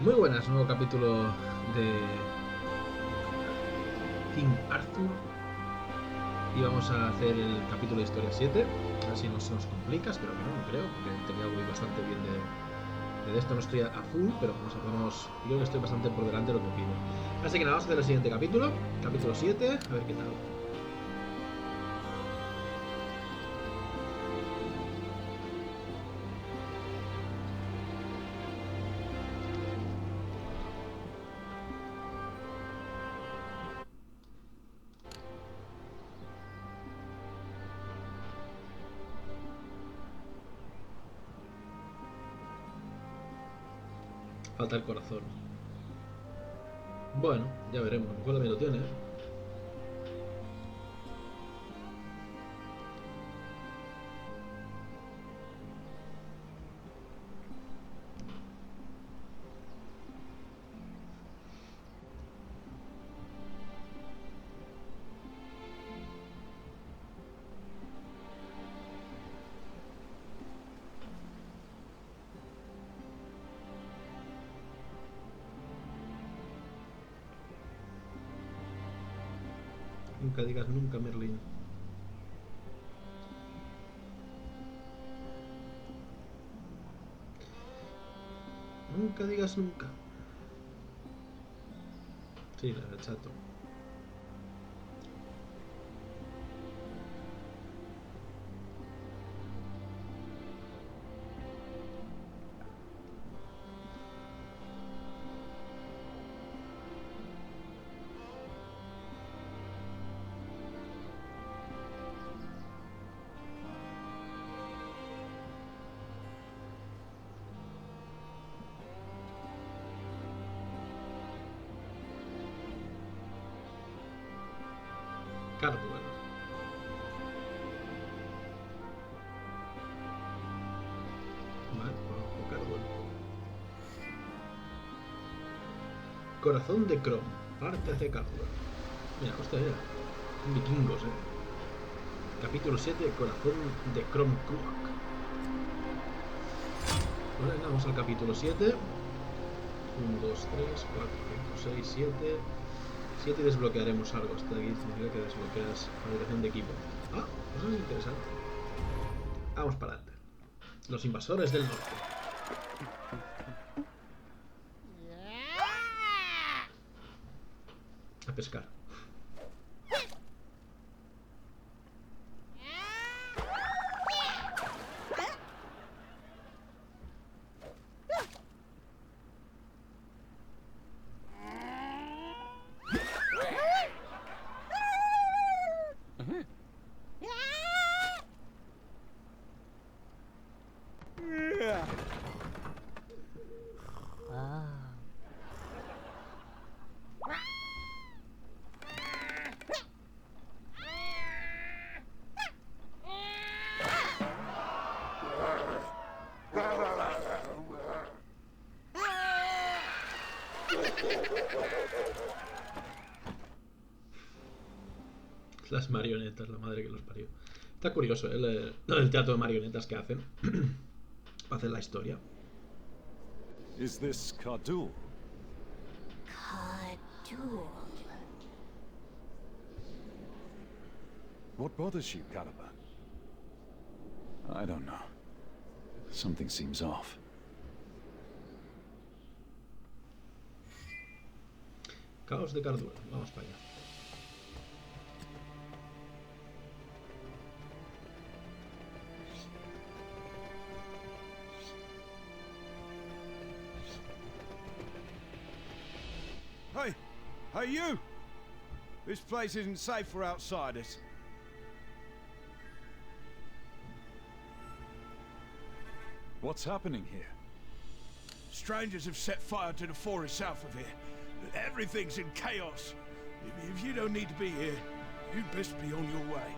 Muy buenas, nuevo capítulo de Team Arthur. Y vamos a hacer el capítulo de historia 7. A ver si no se nos complica, espero que no, no creo, porque tenía voy bastante bien de esto. No estoy a full, pero creo que estoy bastante por delante de lo que pide. Así que nada, vamos a hacer el siguiente capítulo, capítulo 7, a ver qué tal. Falta el corazón. Bueno, ya veremos, a lo mejor también lo tiene. Nunca digas nunca, Merlin. Nunca digas nunca. Sí, la del chato. Cardwell. Vale, bajo Cardwell. Corazón de Chrome. Parte hacia Cardwell. Mira, hostia, mira. Vikingos, Capítulo 7, Corazón de Chrome Krug. Vale, vamos al capítulo 7. 1, 2, 3, 4, 5, 6, 7. 7 y desbloquearemos algo. Hasta aquí significa que desbloqueas fabricación de equipo. Ah, eso es interesante. Vamos para adelante. Los invasores del norte. A pescar. Las marionetas, la madre que los parió. Está curioso el teatro de marionetas que hacen. Hacen la historia. Is this Kardul? Capítulo. What bothers you, Caliban? I don't know. Something seems off. Caos de Cardwell. Vamos para allá. Hey, you! This place isn't safe for outsiders. What's happening here? Strangers have set fire to the forest south of here. Everything's in chaos. If you don't need to be here, you'd best be on your way.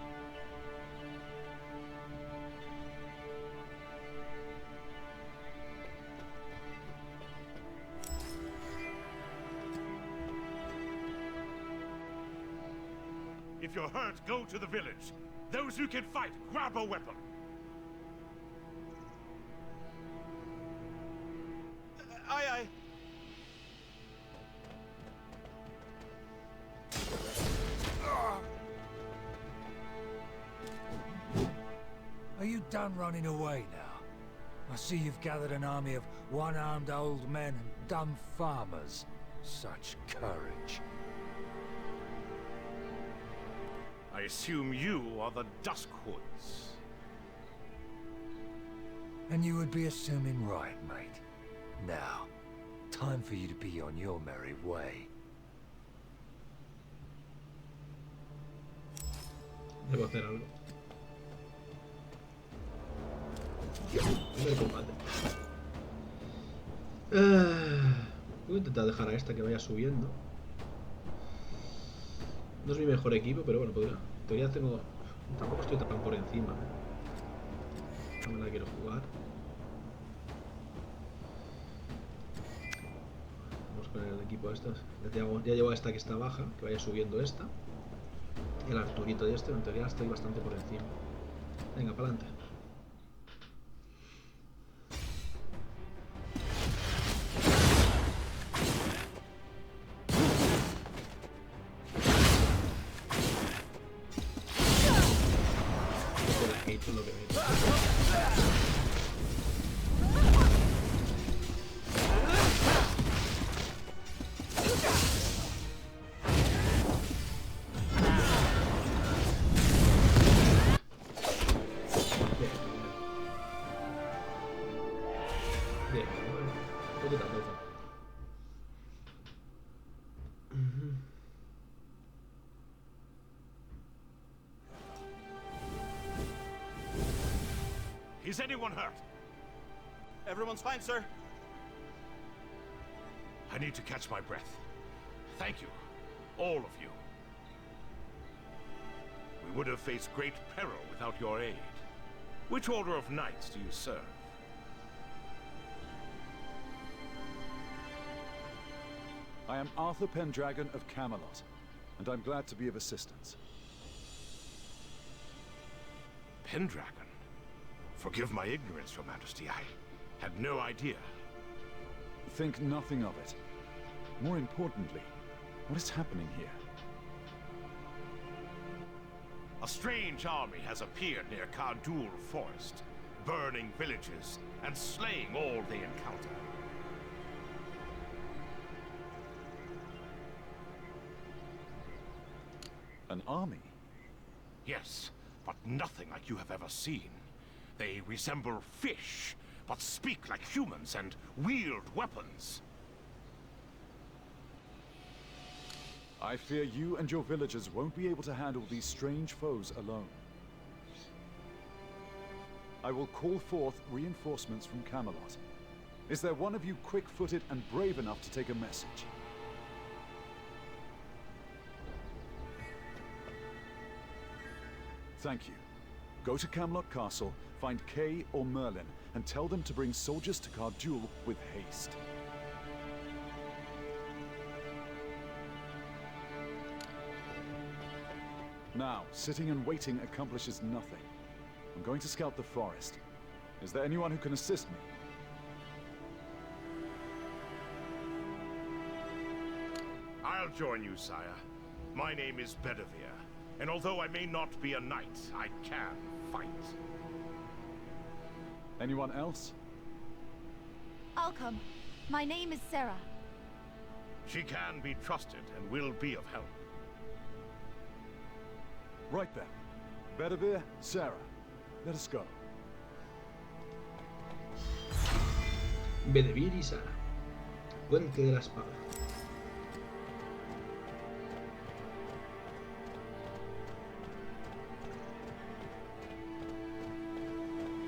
If you're hurt, go to the village. Those who can fight, grab a weapon. Aye, aye. done running away now? I see you've gathered an army of one-armed old men and dumb farmers. Such courage. I assume you are the Duskhoods. And you would be assuming right, mate. Now, time for you to be on your merry way. Debo hacer algo. Primer combate. Voy a intentar dejar a esta que vaya subiendo. No es mi mejor equipo, pero bueno, podría. Todavía tengo. Tampoco estoy tan por encima. No me la quiero jugar. Vamos con el equipo estos. Ya llevo a esta que está baja, que vaya subiendo esta. Y el Arturito de este, en teoría estoy bastante por encima. Venga, para adelante. Is anyone hurt? Everyone's fine, sir. I need to catch my breath. Thank you, all of you. We would have faced great peril without your aid. Which order of knights do you serve? I am Arthur Pendragon of Camelot, and I'm glad to be of assistance. Pendragon? Forgive my ignorance, Your Majesty. I had no idea. Think nothing of it. More importantly, what is happening here? A strange army has appeared near Capitulo forest, burning villages and slaying all they encounter. An army? Yes, but nothing like you have ever seen. They resemble fish, but speak like humans and wield weapons. I fear you and your villagers won't be able to handle these strange foes alone. I will call forth reinforcements from Camelot. Is there one of you quick-footed and brave enough to take a message? Thank you. Go to Camelot Castle, find Kay or Merlin, and tell them to bring soldiers to Capitulo with haste. Now, sitting and waiting accomplishes nothing. I'm going to scout the forest. Is there anyone who can assist me? I'll join you, sire. My name is Bedivere, and although I may not be a knight, I can fight. Anyone else? I'll come. My name is Sarah. She can be trusted and will be of help. Right then. Bedivere, Sarah. Let us go. Bedivere y Sara. Puente de la espada.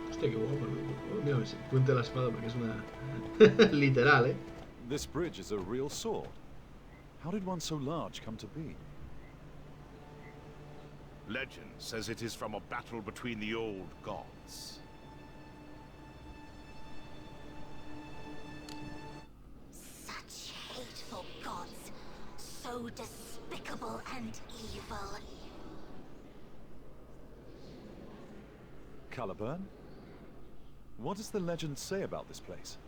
Hostia, qué guapo, ¿no? Mira, puente de la espada porque es una... literal, ¿eh? This bridge is a real sword. How did one so large come to be? Legend says it is from a battle between the old gods. Such hateful gods. So despicable and evil. Caliburn? What does the legend say about this place?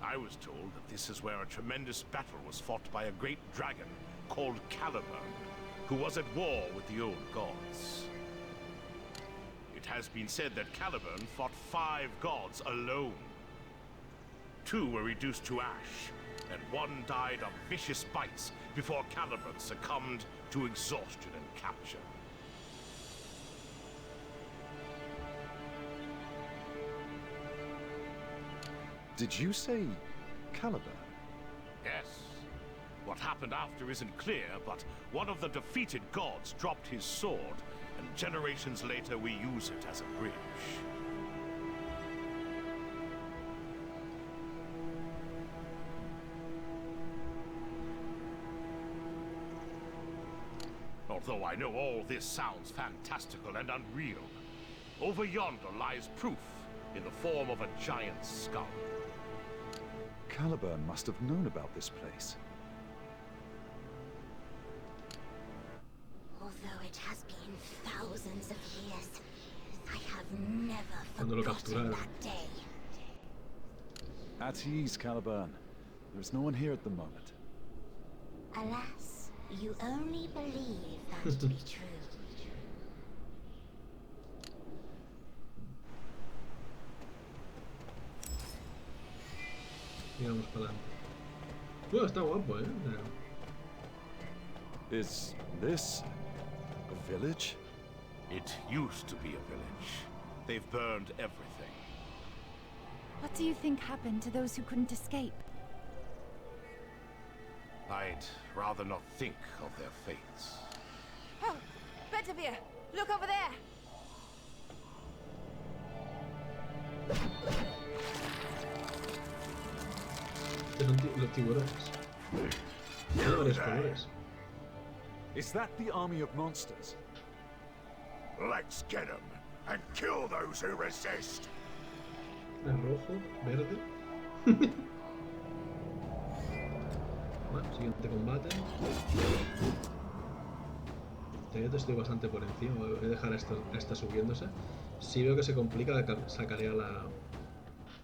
I was told that this is where a tremendous battle was fought by a great dragon called Caliburn. who was at war with the old gods. It has been said that Caliban fought 5 gods alone. 2 were reduced to ash, and 1 died of vicious bites before Caliban succumbed to exhaustion and capture. Did you say Caliban? Yes. What happened after isn't clear, but one of the defeated gods dropped his sword, and generations later we use it as a bridge. Although I know all this sounds fantastical and unreal, over yonder lies proof in the form of a giant skull. Caliban must have known about this place. Although it has been thousands of years, I have never forgotten that day. At ease, Caliban. There's no one here at the moment. Alas, you only believe that to be true. Vamos para adelante. Bueno, está guapo, ¿eh? Is this a village? It used to be a village. They've burned everything. What do you think happened to those who couldn't escape? I'd rather not think of their fates. Oh, Bedivere! Look over there! Los tiburones. Tiene varios colores. Is that the army of monsters? Let's get them and kill those who resist. El rojo, verde. Bueno, siguiente combate. Todavía estoy bastante por encima. Voy a dejar esta subiéndose. Si veo que se complica, sacaré a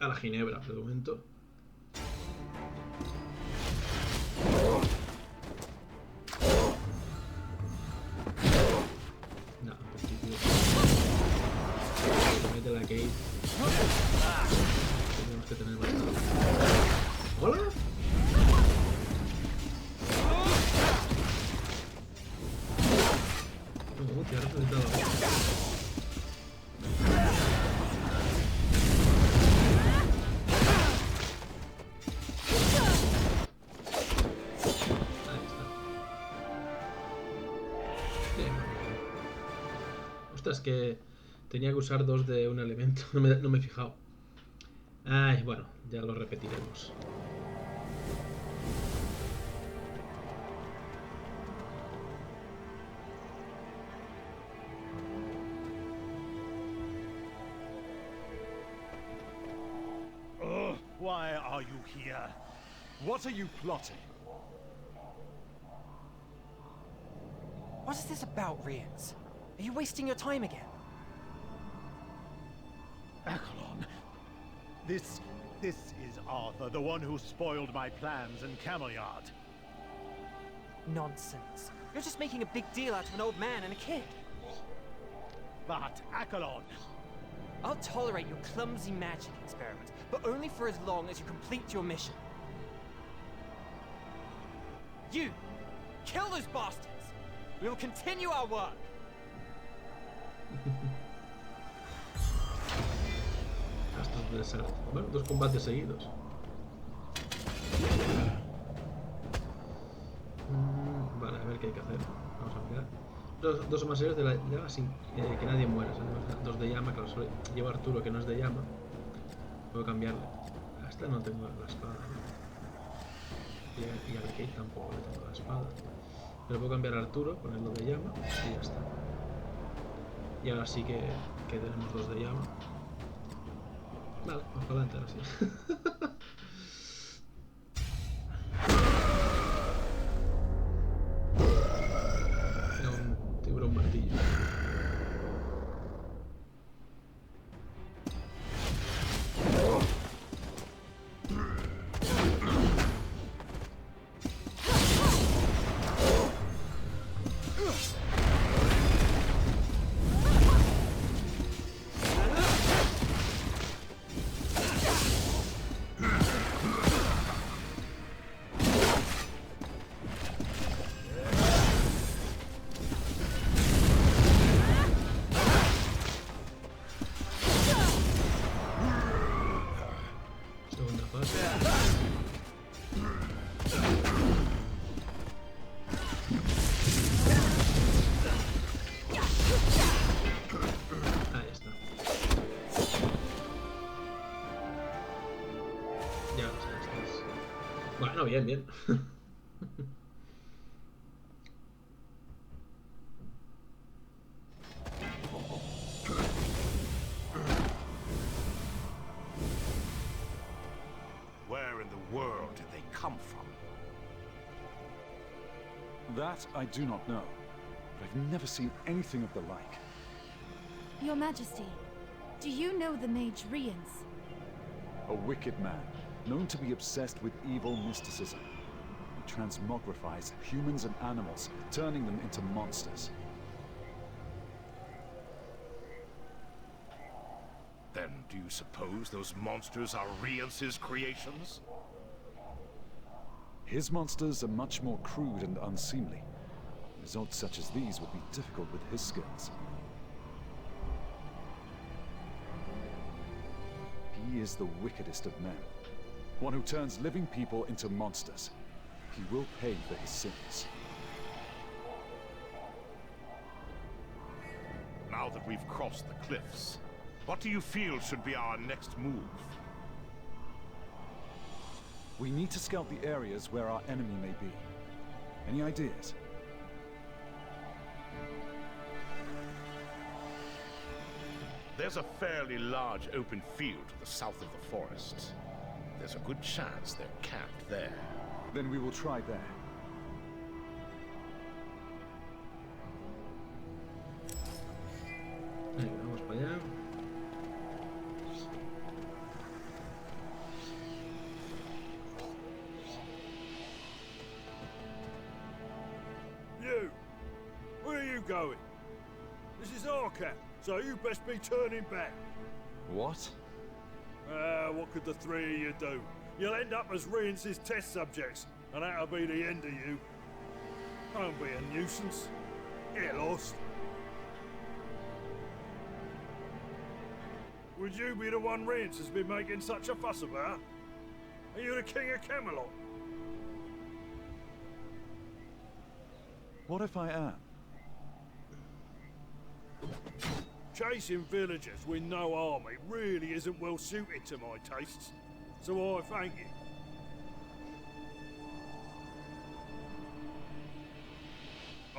la ginebra, de momento. No, en principio. Se mete la Kate. Tenemos que tener bastante. ¡Hola! No, te has resultado. Es que tenía que usar 2 de un elemento, no me he fijado. Ay, bueno, ya lo repetiremos. Why are you here? What are you plotting? What is this about, Rians? Are you wasting your time again? Accolon. This is Arthur, the one who spoiled my plans in Camelot. Nonsense. You're just making a big deal out of an old man and a kid. But, Accolon... I'll tolerate your clumsy magic experiment, but only for as long as you complete your mission. You! Kill those bastards! We will continue our work! Hasta desastre. Bueno, 2 combates seguidos. Vale, a ver qué hay que hacer. Vamos a mirar. 2 más series de la llama sin que nadie muera. 2 de llama, claro, solo llevo a Arturo que no es de llama. Puedo cambiarle. A esta no tengo la espada. Y a la Kate tampoco le tengo la espada. Pero puedo cambiar a Arturo, ponerlo de llama y ya está. Y ahora sí que tenemos 2 de llama. Vale, vamos para adelante ahora sí. Era un tiburón martillo. fácil. Ahí está. Ya estás. Bueno, bien, bien. Where in the world did they come from? That I do not know, but I've never seen anything of the like. Your Majesty, do you know the mage Rians? A wicked man, known to be obsessed with evil mysticism. He transmogrifies humans and animals, turning them into monsters. Then do you suppose those monsters are Rience's creations? His monsters are much more crude and unseemly. Results such as these would be difficult with his skills. He is the wickedest of men. One who turns living people into monsters. He will pay for his sins. Now that we've crossed the cliffs, what do you feel should be our next move? We need to scout the areas where our enemy may be. Any ideas? There's a fairly large open field to the south of the forest. There's a good chance they're camped there. Then we will try there. Venga, vamos para allá. You! Where are you going? This is our camp, so you best be turning back. What? What could the three of you do? You'll end up as Rience's test subjects, and that'll be the end of you. Don't be a nuisance. Get lost. Would you be the one Rience has been making such a fuss about? Are you the king of Camelot? What if I am? Chasing villagers with no army really isn't well suited to my tastes, so I thank you.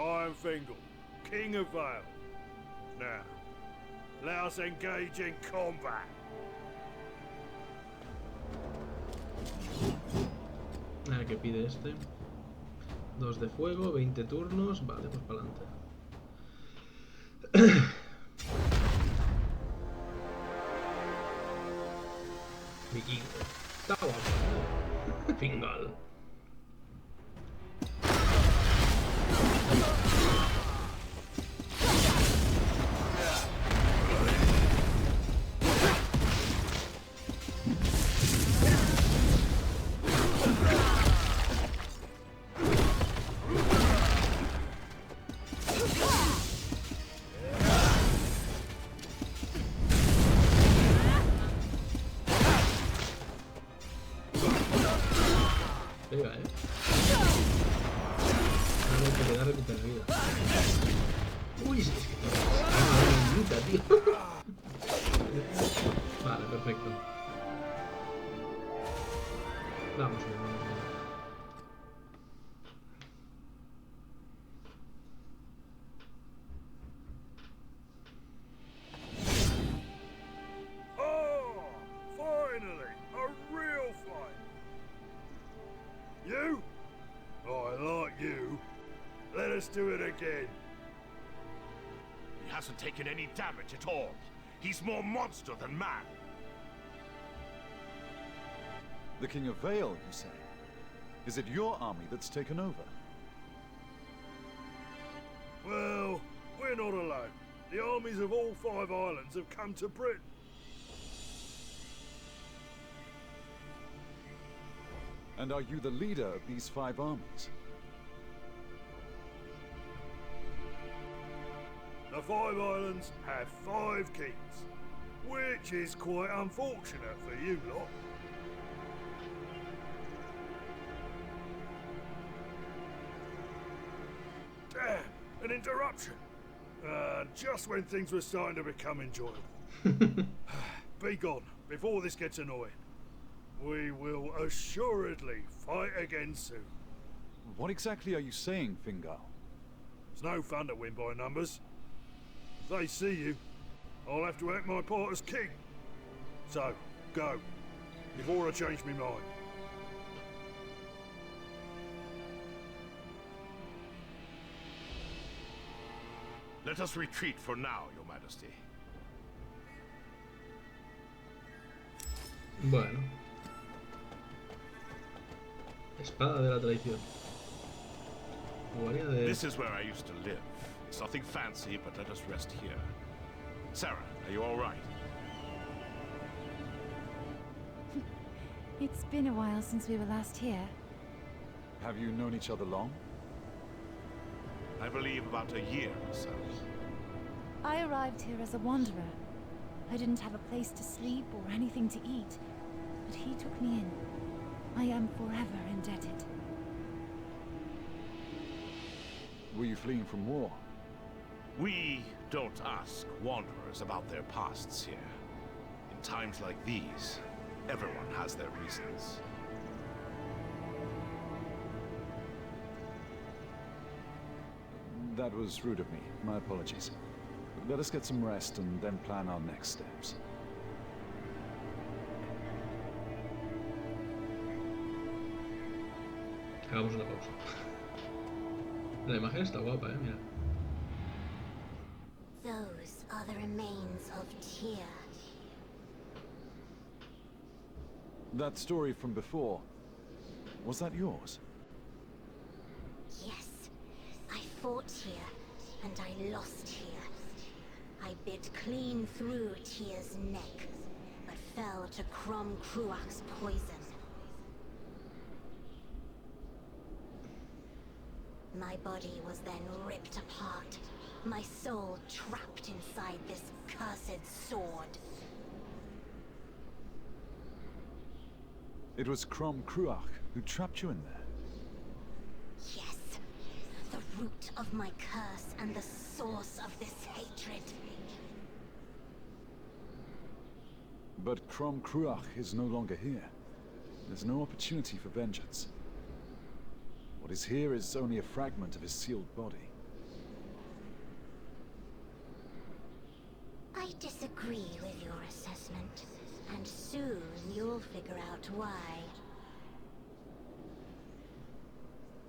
I am Fingal, King of Vale. Now, let us engage in combat. ¿Qué pide este? 2 de fuego, 20 turnos. Vale, pues para adelante. Vikingo. Fingal. Pega, no hay que pegarle mitad de vida. Uy, es que te tío. Vale, perfecto. Vamos bien, vamos bien. Oh, finally, a real fight. You? I like you. Let us do it again. He hasn't taken any damage at all. He's more monster than man. The King of Vale, you say? Is it your army that's taken over? Well, we're not alone. The armies of all 5 islands have come to Britain. And are you the leader of these 5 armies? The 5 islands have 5 kings, which is quite unfortunate for you lot. An interruption. Just when things were starting to become enjoyable. Be gone, before this gets annoying. We will assuredly fight again soon. What exactly are you saying, Fingal? It's no fun to win by numbers. If they see you, I'll have to act my part as king. So, go. Before I change my mind. Let us retreat for now, Your Majesty. Bueno. Espada de la traición. Jugaría de... This is where I used to live. It's nothing fancy, but let us rest here. Sarah, are you all right? It's been a while since we were last here. Have you known each other long? I believe about a year or so. I arrived here as a wanderer. I didn't have a place to sleep or anything to eat, but he took me in. I am forever indebted. Were you fleeing from war? We don't ask wanderers about their pasts here. In times like these, everyone has their reasons. That was rude of me. My apologies. Let us get some rest and then plan our next steps. Hagamos una pausa. La imagen está guapa, mira. Those are the remains of Tyr. That story from before, was that yours? Yes, I fought here, and I lost here. I bit clean through Tyr's neck, but fell to Crom Cruach's poison. My body was then ripped apart, my soul trapped inside this cursed sword. It was Crom Cruach who trapped you in there? Yes, the root of my curse and the source of this hatred. But Crom Cruach is no longer here. There's no opportunity for vengeance. What is here is only a fragment of his sealed body. I disagree with your assessment, and soon you'll figure out why.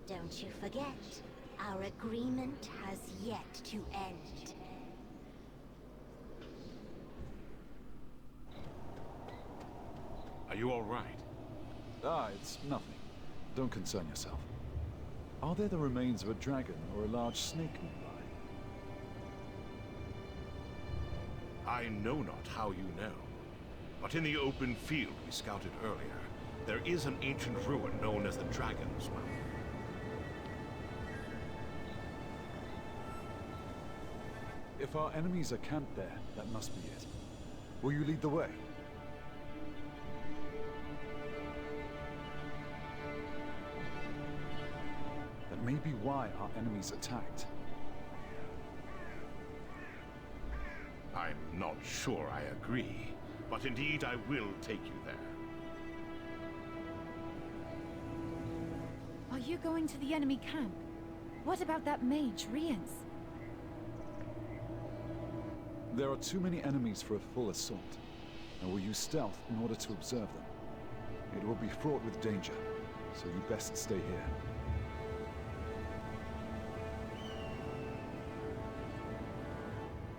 Don't you forget, our agreement has yet to end. Are you all right? Ah, it's nothing. Don't concern yourself. Are there the remains of a dragon or a large snake nearby? I know not how you know, but in the open field we scouted earlier, there is an ancient ruin known as the Dragon's Mouth. If our enemies are camped there, that must be it. Will you lead the way? That may be why our enemies attacked. I'm not sure I agree, but indeed I will take you there. Are you going to the enemy camp? What about that mage, Rians? There are too many enemies for a full assault, and we'll use stealth in order to observe them. It will be fraught with danger, so you best stay here.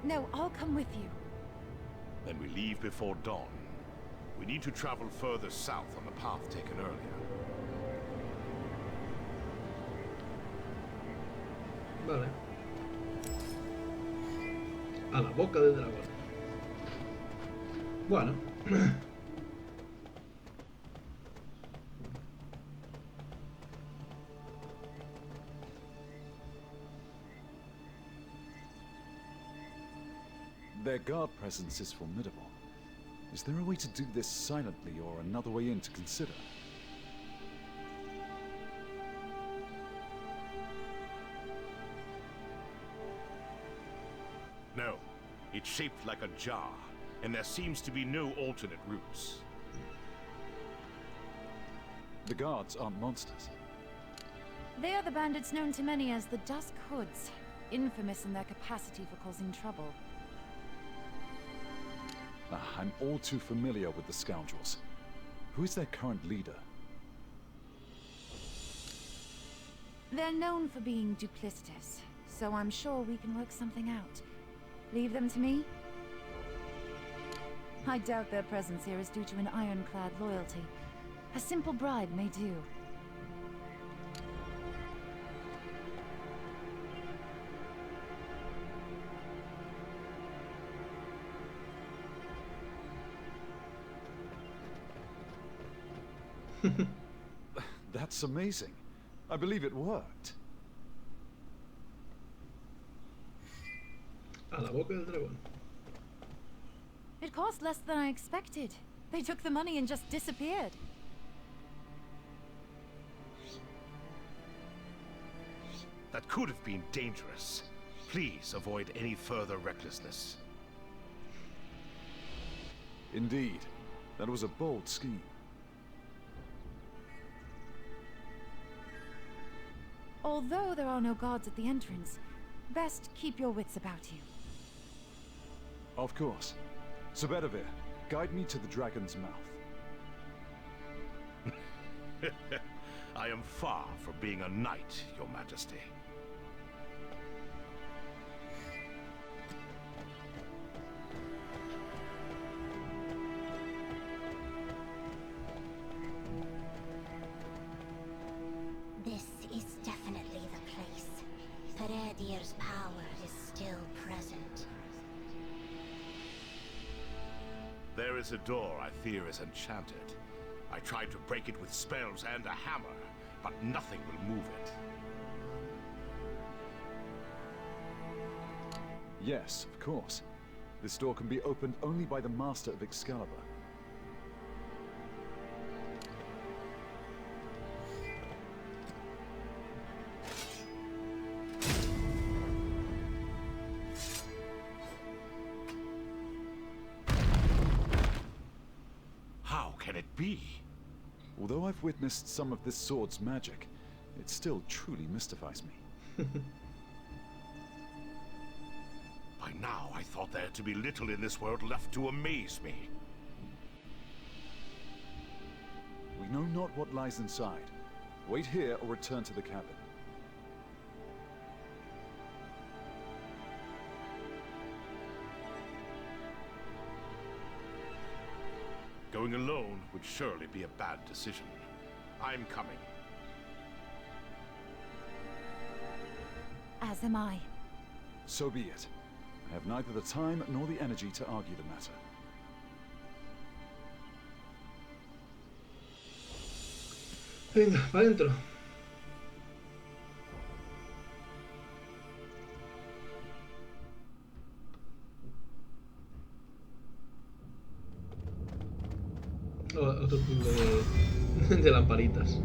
No, I'll come with you. Then we leave before dawn. We need to travel further south on the path taken earlier. Vale. A la boca del dragón. Bueno. Their guard presence is formidable. Is there a way to do this silently or another way in to consider? It's shaped like a jar, and there seems to be no alternate routes. The guards aren't monsters. They are the bandits known to many as the Dusk Hoods, infamous in their capacity for causing trouble. I'm all too familiar with the scoundrels. Who is their current leader? They're known for being duplicitous, so I'm sure we can work something out. Leave them to me? I doubt their presence here is due to an ironclad loyalty. A simple bribe may do. That's amazing. I believe it worked. A la boca del dragón. It cost less than I expected. They took the money and just disappeared. That could have been dangerous. Please avoid any further recklessness. Indeed. That was a bold scheme. Although there are no guards at the entrance, best keep your wits about you. Of course. Sir Bedivere, guide me to the dragon's mouth. I am far from being a knight, Your Majesty. This is definitely the place. Peredir's power is still present. There is a door I fear is enchanted. I tried to break it with spells and a hammer, but nothing will move it. Yes, of course. This door can be opened only by the Master of Excalibur. How can it be? Although I've witnessed some of this sword's magic, it still truly mystifies me. By now, I thought there to be little in this world left to amaze me. We know not what lies inside. Wait here or return to the cabin. Going alone would surely be a bad decision. I'm coming. As am I. So be it. I have neither the time nor the energy to argue the matter. Venga, para adentro. Oh, otro punto de lamparitas.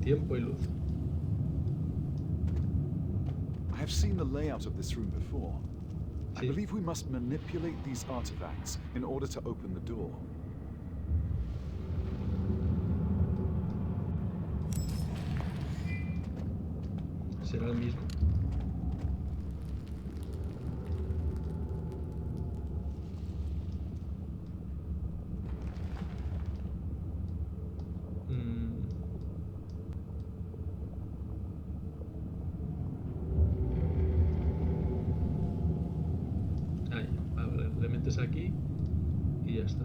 Tiempo y luz. I have seen the layout of this room before. I Sí. believe we must manipulate these artifacts in order to open the door. Será el mismo. Ahí, vale, le metes aquí y ya está.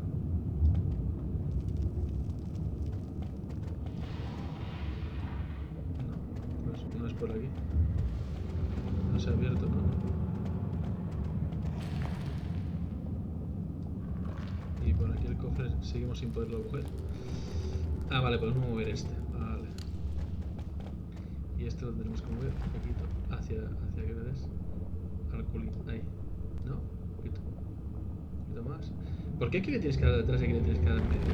No es por aquí. No se ha abierto, ¿no? Y por aquí el cofre seguimos sin poderlo coger. Ah, vale, podemos mover este. Vale. Y este lo tenemos que mover un poquito. Hacia que me des. Al culito. Ahí. ¿No? Un poquito. Un poquito más. ¿Por qué aquí le tienes que dar detrás y aquí le tienes que dar en medio?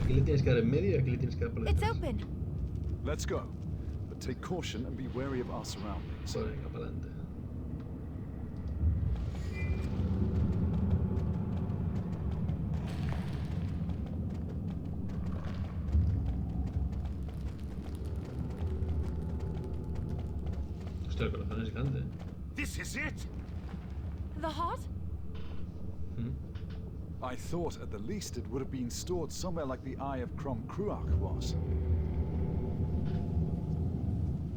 Aquí le tienes que dar en medio y aquí le tienes que dar por It's detrás. open. Let's go. But take caution and be wary of our surroundings. Pues venga, para adelante. Hostia, el corazón es gigante. This is it! The heart? I thought at the least it would have been stored somewhere like the Eye of Crom Cruach was.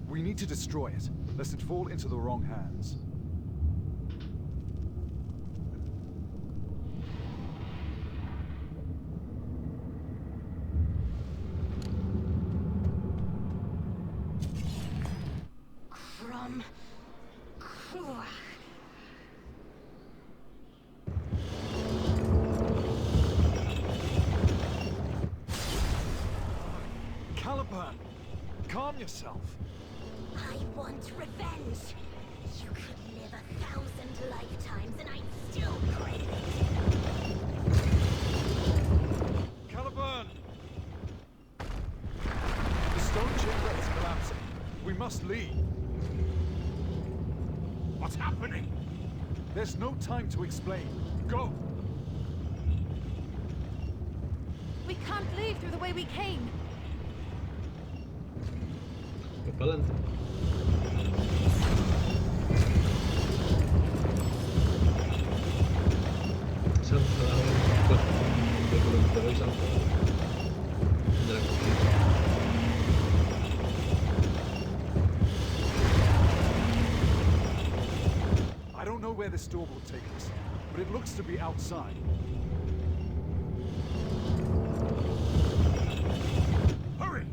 We need to destroy it, lest it fall into the wrong hands. Crom Cruach. Caliban, calm yourself. I want revenge. You could live 1,000 lifetimes and I'd still crave it. Caliban! The stone chamber is collapsing. We must leave. What's happening? There's no time to explain. Go! We can't leave through the way we came. Pues para adelante. Se han enfadado. Bueno, pero hoy se han enfadado. De la conquista. I don't know where this door will take us, but it looks to be outside. Hurry!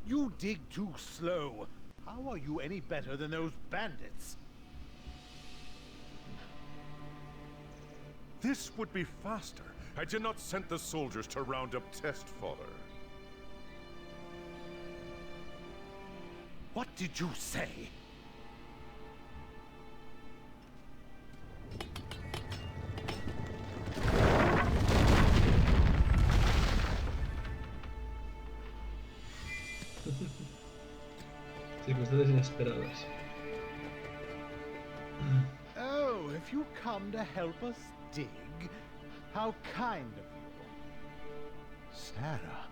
You dig too slow. How are you any better than those bandits? This would be faster had you not sent the soldiers to round up test fodder. What did you say? Circunstancias inesperadas. Oh, have you come to help us dig? How kind of you. Sarah,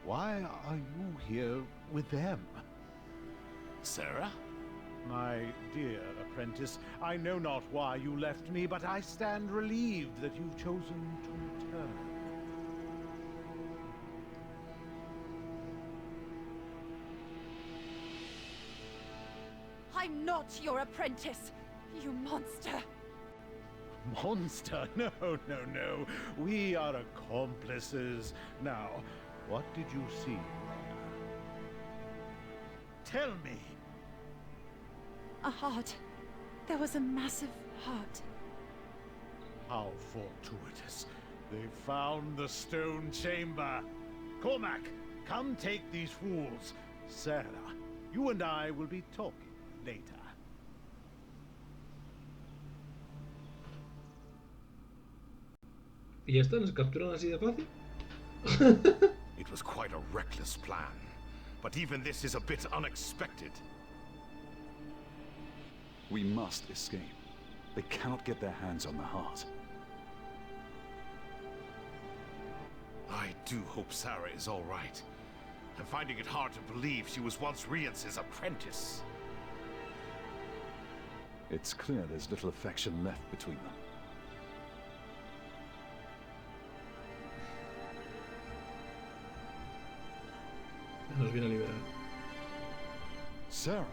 why are you here with them? Sarah? My dear apprentice, I know not why you left me, but I stand relieved that you've chosen to return. I'm not your apprentice, you monster. Monster? No, no, no. We are accomplices. Now, what did you see, Wanda? Tell me. A heart. There was a massive heart. How fortuitous. They found the stone chamber. Cormac, come take these fools. Sarah, you and I will be talking later. ¿Y ya está? ¿Nos capturan así de fácil? It was quite a reckless plan, but even this is a bit unexpected. We must escape. They cannot get their hands on the heart. I do hope Sarah is all right. I'm finding it hard to believe she was once Rience's apprentice. It's clear there's little affection left between them. Nos viene a liberar. Sarah,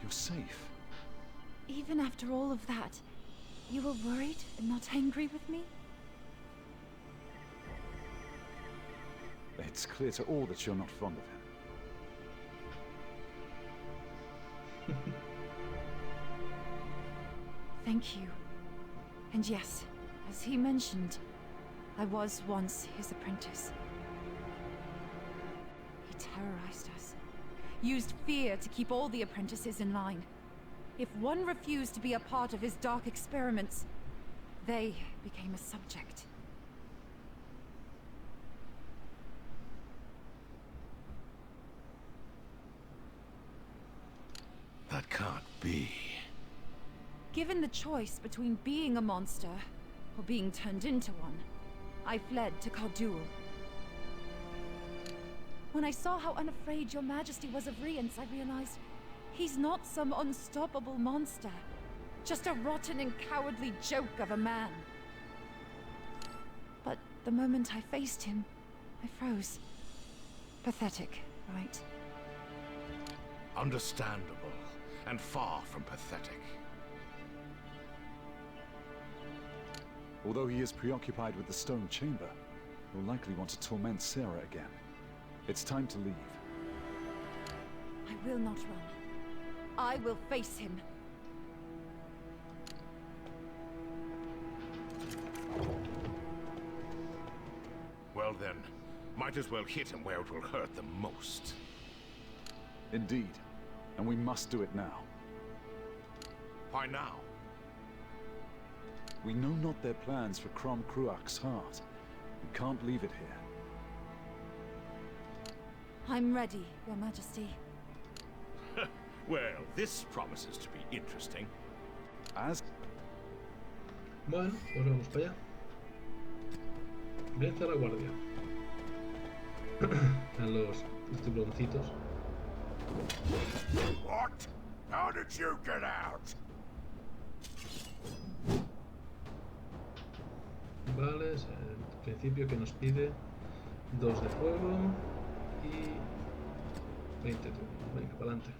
you're safe. Even after all of that, you were worried and not angry with me? It's clear to all that you're not fond of him. Thank you. And yes, as he mentioned, I was once his apprentice. He terrorized us, used fear to keep all the apprentices in line. If one refused to be a part of his dark experiments, They became a subject. That can't be. Given the choice between being a monster or being turned into one, I fled to Capitulo. When I saw how unafraid your majesty was of Rience, I realized he's not some unstoppable monster. Just a rotten and cowardly joke of a man. But the moment I faced him, I froze. Pathetic, right? Understandable, and far from pathetic. Although he is preoccupied with the stone chamber, he'll likely want to torment Sarah again. It's time to leave. I will not run. I will face him. Well then, might as well hit him where it will hurt the most. Indeed. And we must do it now. Why now? We know not their plans for Crom Cruach's heart. We can't leave it here. I'm ready, Your Majesty. Well, this promises to be interesting. As... Bueno, pues vamos para allá. Vence a la guardia. A los tiburoncitos. What? How did you get out? Vale, es el principio que nos pide 2 de fuego y 20 turnos. Venga, para adelante.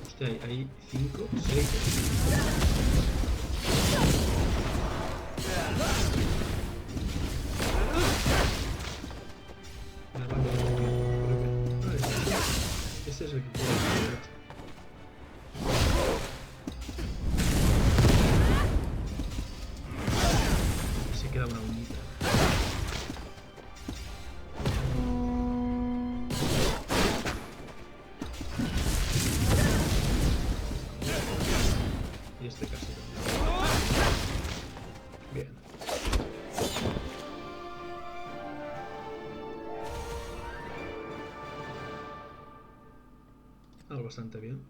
Hostia, hay 5, 6. Ese es el que puedo hacer. Se queda una unita. Y este casi también. Bien. Algo bastante bien.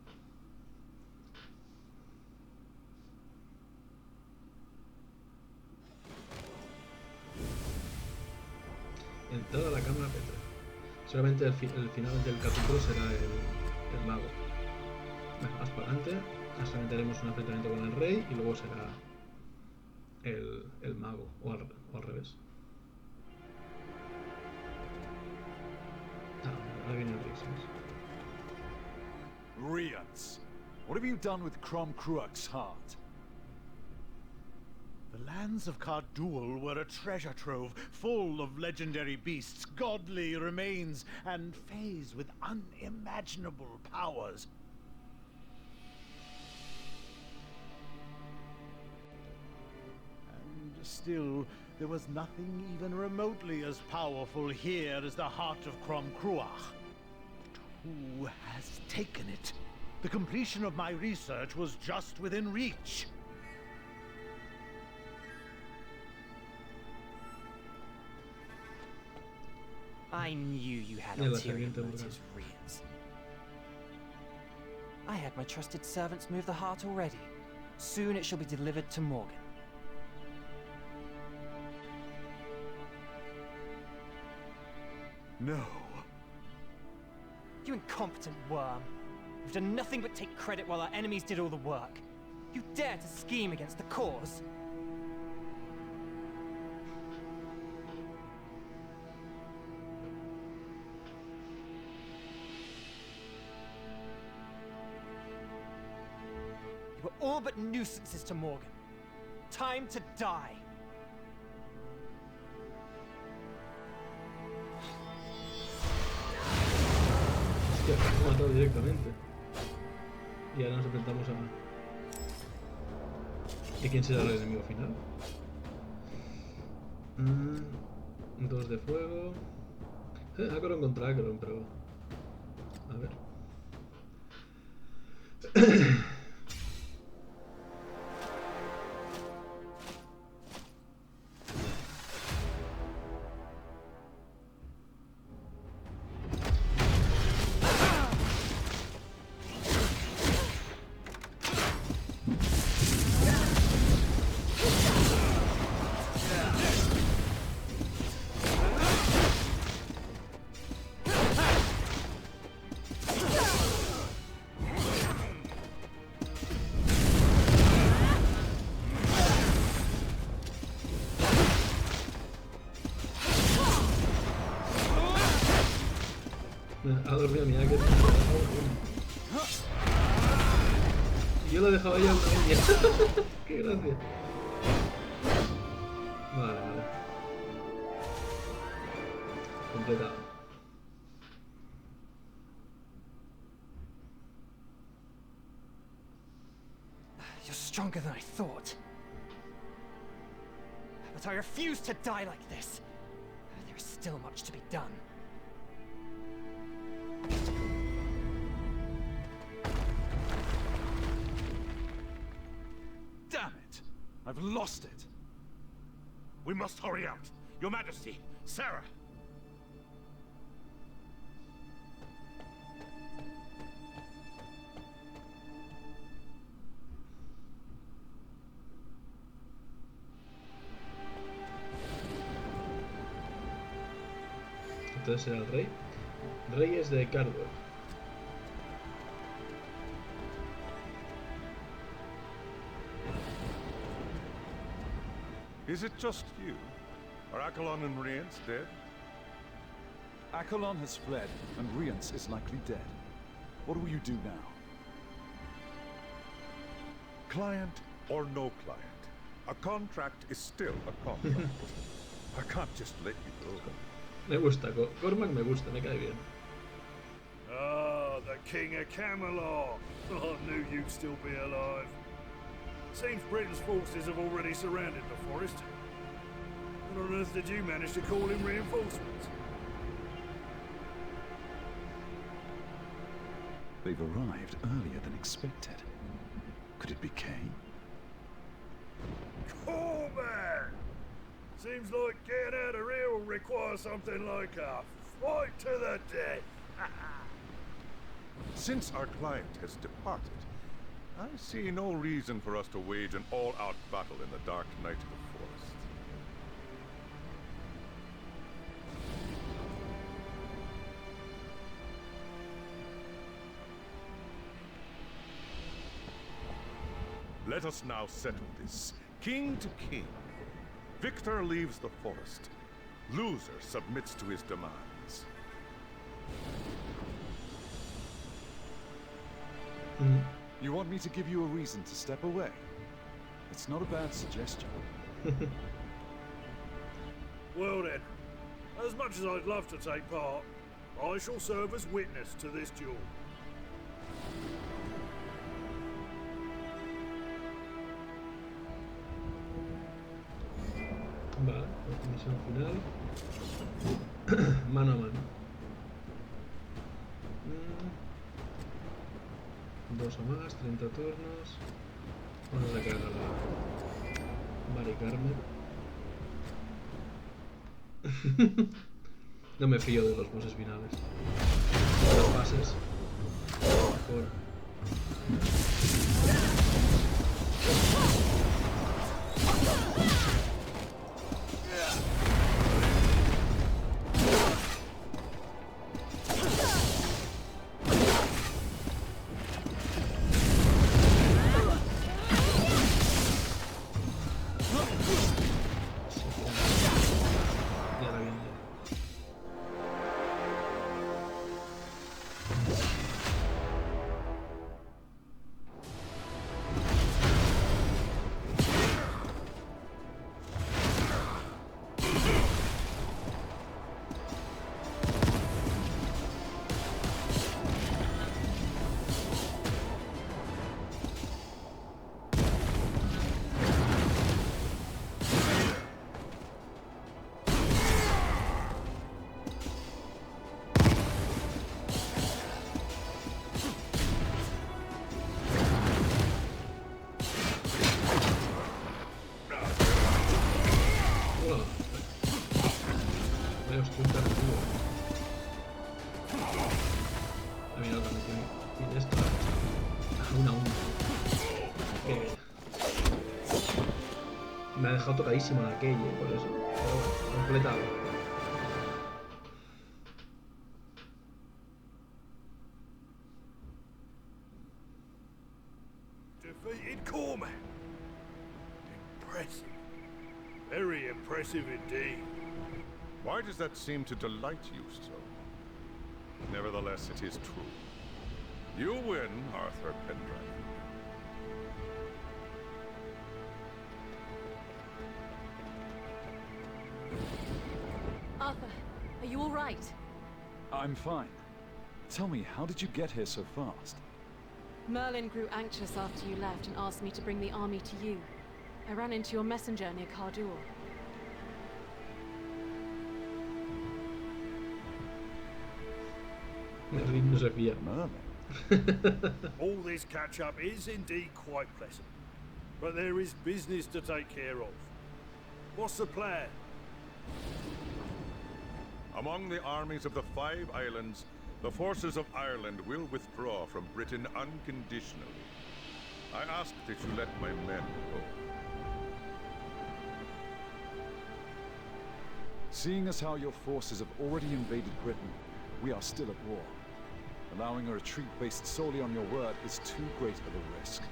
Entrada a la cámara Petra. Solamente el final del capítulo será el mago. Bueno, más para adelante. Hasta tenemos un enfrentamiento con el rey y luego será el mago. O al revés. Ah, ahora viene el rey. Rience, what have you done with Crom Cruach's heart? The lands of Capitulo were a treasure trove full of legendary beasts, godly remains, and fays with unimaginable powers. And still, there was nothing even remotely as powerful here as the heart of Crom Cruach. Who has taken it? The completion of my research was just within reach. I knew you had ulterior motives, Rience. I had my trusted servants move the heart already. Soon it shall be delivered to Morgan. No. You incompetent worm. You've done nothing but take credit while our enemies did all the work. You dare to scheme against the cause? You were all but nuisances to Morgan. Time to die. Hostia, me ha matado directamente. Y ahora nos enfrentamos a... ¿Y quién será el enemigo final? 2 de fuego. Acaron contra Acaron, pero... A ver... Ha dormido mi Acker. Y yo lo dejaba ya una uña. Qué gracia. Vale, vale. Completado. You're stronger than I thought. But I refuse to die like this. There is still much to be done. Damn it! I've lost it. We must hurry out. Your Majesty, Sarah. Entonces era el rey. Reyes de Cardwell. Is it just you? Are Accolon and Rience dead? Accolon has fled, and Rience is likely dead. What will you do now? Client or no client, a contract is still a contract. I can't just let you go. Me gusta, Cormac me gusta, me cae bien. Ah, the King of Camelot. I knew you'd still be alive. Seems Britain's forces have already surrounded the forest. What on earth did you manage to call in reinforcements? They've arrived earlier than expected. Could it be Kay? Oh man! Seems like getting out of here will require something like a fight to the death. Since our client has departed, I see no reason for us to wage an all-out battle in the dark night of the forest. Let us now settle this, king to king. Victor leaves the forest. Loser submits to his demands. You want me to give you a reason to step away? It's not a bad suggestion. Well then, as much as I'd love to take part, I shall serve as witness to this duel. Vale, misión final. Mano a mano. 2 o más, 30 turnos. Vamos a cargar la Maricarmen. No me fío de los bosses finales. Las bases. Mejor. Me ha dejado tocadísimo en aquello, por eso. Pero bueno, completado. Defeated Cormac. Impressive. Very impressive indeed. Why does that seem to delight you so? Nevertheless, it is true. You win, Arthur Pendragon. Arthur, are you all right? I'm fine. Tell me, how did you get here so fast? Merlin grew anxious after you left and asked me to bring the army to you. I ran into your messenger near Cardur. No se fía. Merlin? All this catch-up is indeed quite pleasant. But there is business to take care of. What's the plan? Among the armies of the 5 islands, the forces of Ireland will withdraw from Britain unconditionally. I ask that you let my men go. Seeing as how your forces have already invaded Britain, we are still at war. Allowing a retreat based solely on your word is too great of a risk.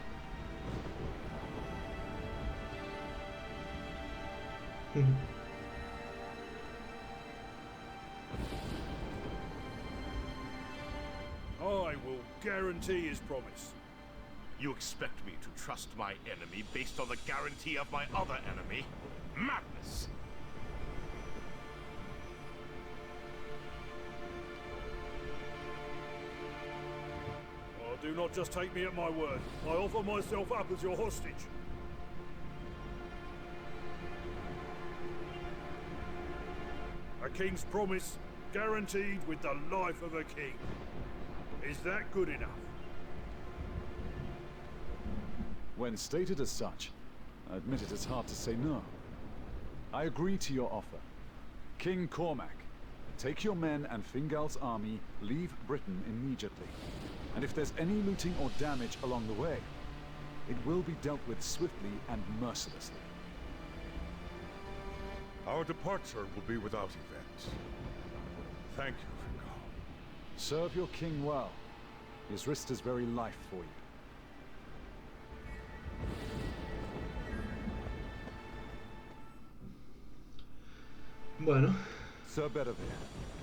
I will guarantee his promise. You expect me to trust my enemy based on the guarantee of my other enemy? Madness! Oh, do not just take me at my word. I offer myself up as your hostage. A king's promise, guaranteed with the life of a king. Is that good enough? When stated as such, I admit it is hard to say no. I agree to your offer. King Cormac, take your men and Fingal's army, leave Britain immediately. And if there's any looting or damage along the way, it will be dealt with swiftly and mercilessly. Our departure will be without event. Thank you, Fingal. Serve your king well. He has risked his very life for you. Bueno. Sir Bedivere,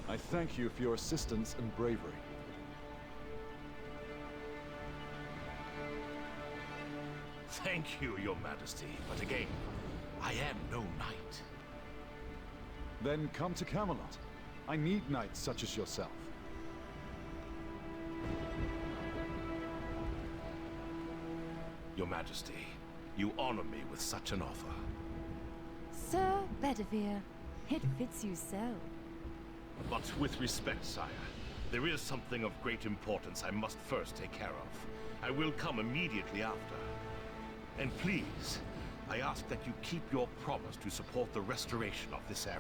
I thank you for your assistance and bravery. Thank you, Your Majesty, but again, I am no knight. Then come to Camelot. I need knights such as yourself. Your Majesty, you honor me with such an offer. Sir Bedivere, it fits you so. But with respect, sire, there is something of great importance I must first take care of. I will come immediately after. And please, I ask that you keep your promise to support the restoration of this area.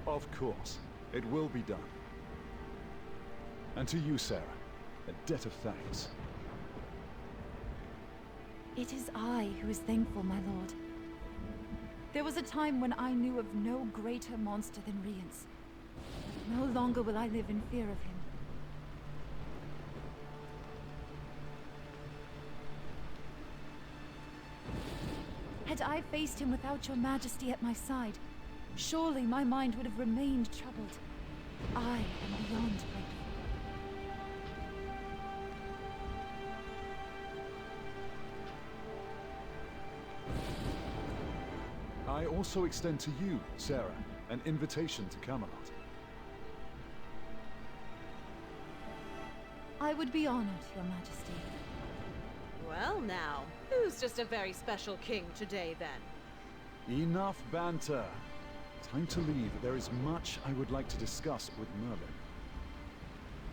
Of course, it will be done. And to you, Sarah, a debt of thanks. It is I who is thankful, my lord. There was a time when I knew of no greater monster than Rience. No longer will I live in fear of him. Had I faced him without your majesty at my side, surely my mind would have remained troubled. I am beyond grateful. I also extend to you, Sarah, an invitation to Camelot. I would be honored, your majesty. Well now, who's just a very special king today then? Enough banter. Time to leave. There is much I would like to discuss with Merlin.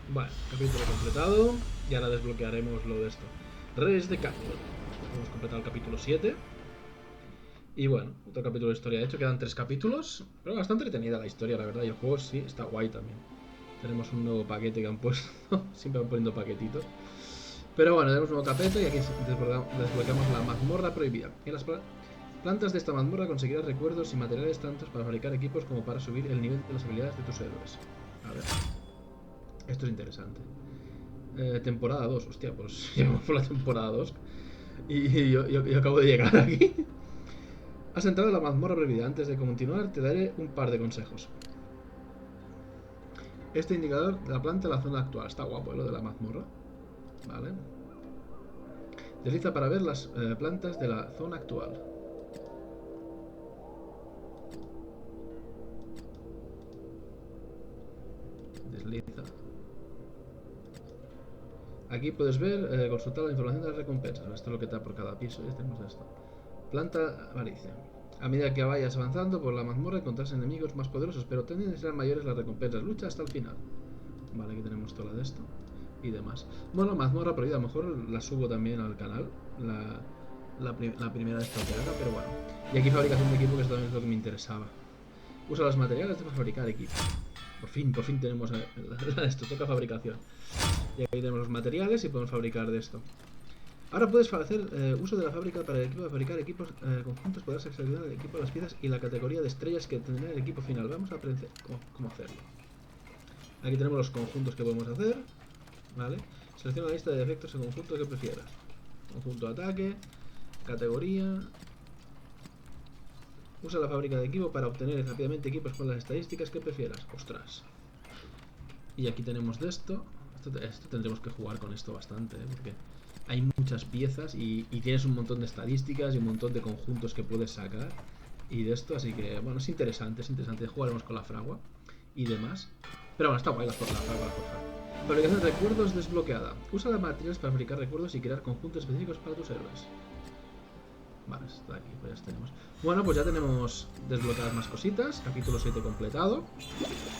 Bueno, capítulo completado. Y ahora desbloquearemos lo de esto. Reyes de Capítulo. Hemos completado el capítulo 7. Y bueno, otro capítulo de historia. De hecho, quedan 3 capítulos. Pero bastante entretenida la historia, la verdad. Y el juego sí está guay también. Tenemos un nuevo paquete que han puesto. Siempre van poniendo paquetitos. Pero bueno, tenemos un nuevo capítulo y aquí desbloqueamos la mazmorra prohibida. En las plantas de esta mazmorra conseguirás recuerdos y materiales tantos para fabricar equipos como para subir el nivel de las habilidades de tus héroes. A ver. Esto es interesante. Temporada 2. Hostia, pues llevamos por la temporada 2. Y yo acabo de llegar aquí. Has entrado en la mazmorra prohibida. Antes de continuar, te daré un par de consejos. Este indicador de la planta en la zona actual. Está guapo, lo de la mazmorra. Vale. Desliza para ver las plantas de la zona actual. Desliza. Aquí puedes ver, consultar la información de las recompensas. Esto es lo que te da por cada piso. Ya tenemos esto. Planta avaricia. A medida que vayas avanzando por la mazmorra encontrarás enemigos más poderosos, pero también serán mayores las recompensas. Lucha hasta el final. Vale, aquí tenemos toda la de esto y demás. Bueno, mazmorra prohibida, a lo mejor la subo también al canal. La primera de esta que haga, pero bueno. Y aquí fabricación de equipo, que esto también es lo que me interesaba. Usa los materiales para fabricar equipo. Por fin tenemos esto, toca fabricación. Y aquí tenemos los materiales y podemos fabricar de esto. Ahora puedes hacer uso de la fábrica para el equipo de fabricar equipos conjuntos. Podrás seleccionar el equipo de las piezas y la categoría de estrellas que tendrá el equipo final. Vamos a aprender cómo hacerlo. Aquí tenemos los conjuntos que podemos hacer. Vale. Selecciona la lista de efectos en conjunto que prefieras. Conjunto de ataque, categoría. Usa la fábrica de equipo para obtener rápidamente equipos con las estadísticas que prefieras. Ostras. Y aquí tenemos de esto. Esto tendremos que jugar con esto bastante, porque hay muchas piezas y tienes un montón de estadísticas y un montón de conjuntos que puedes sacar. Y de esto, así que bueno, es interesante. Jugaremos con la fragua y demás. Pero bueno, está guay la fragua. Fabricación de recuerdos desbloqueada. Usa los materiales para fabricar recuerdos y crear conjuntos específicos para tus héroes. Vale, está aquí, pues ya tenemos. Bueno, pues ya tenemos desbloqueadas más cositas. Capítulo 7 completado.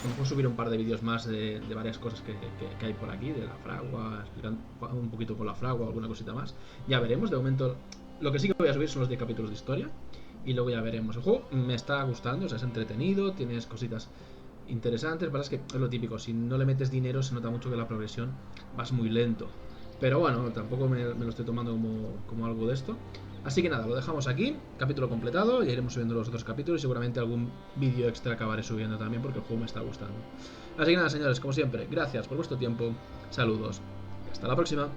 Vamos a subir un par de vídeos más de varias cosas que hay por aquí, de la fragua, explicando un poquito por la fragua, alguna cosita más. Ya veremos, de momento lo que sí que voy a subir son los 10 capítulos de historia. Y luego ya veremos. El juego me está gustando, o sea, es entretenido, tienes cositas interesantes. Para es que es lo típico, si no le metes dinero se nota mucho que la progresión vas muy lento. Pero bueno, tampoco me lo estoy tomando como algo de esto. Así que nada, lo dejamos aquí, capítulo completado, y iremos subiendo los otros capítulos y seguramente algún vídeo extra acabaré subiendo también porque el juego me está gustando. Así que nada, señores, como siempre, gracias por vuestro tiempo, saludos y hasta la próxima.